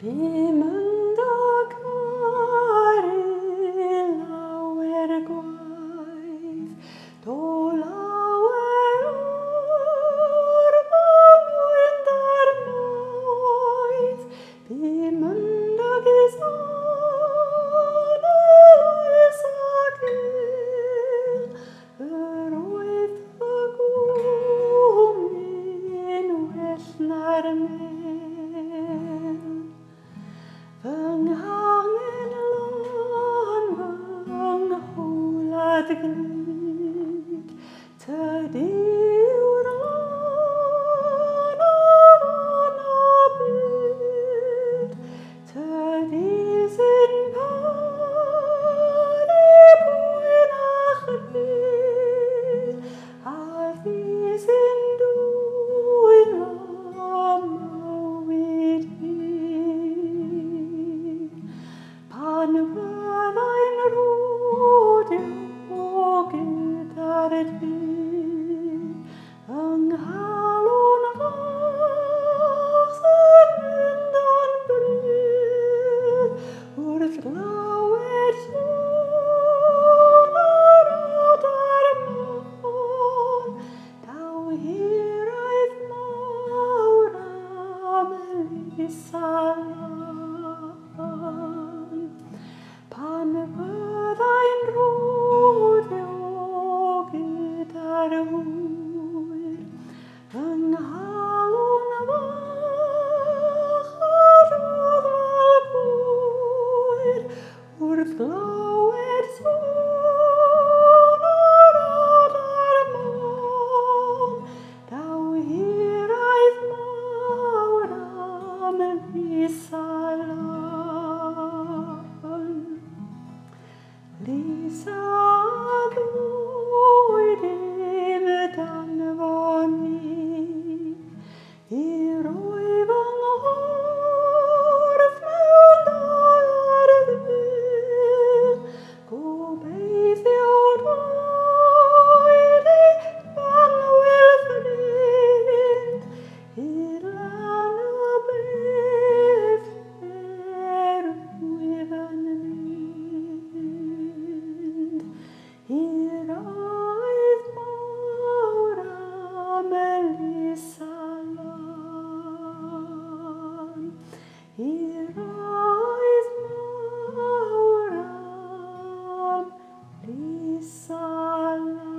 Bimyndag ar I lawer gwaith, do lawer o'r fy mwynda'r moeth. Bimyndag son oes ac yr oedd y gwmyn well na'r mel. Fy nghangen lon fy nghlwlad glyd, tydi'r lon o'n o byd, tydi sy'n pan pwyn a chryd, a fi sy'n dwy'n am mywyd fi. Pan fyddai'n rodio gyda'r dydd, yng nghalon fach sy'n mynd o'n bryd, wrth glywed sôn yr adar mon, daw hiraeth mawr am Elisala. Pan fyddai'n rodio gyda'r hwyr, yng nghalon fach a roedd fel gwyr, wrth glywed sôn yr adar mon, daw hiraeth mawr am Elisala. Lisa ddwyd dan foni, I roi fy nghorff mewn da'r ddydd, gobeithio dweud ei banwyl ffrind, i'r lan y beth fer wyf yn mynd. I'r oedd mawr am Elisala, i'r oedd mawr am Elisala.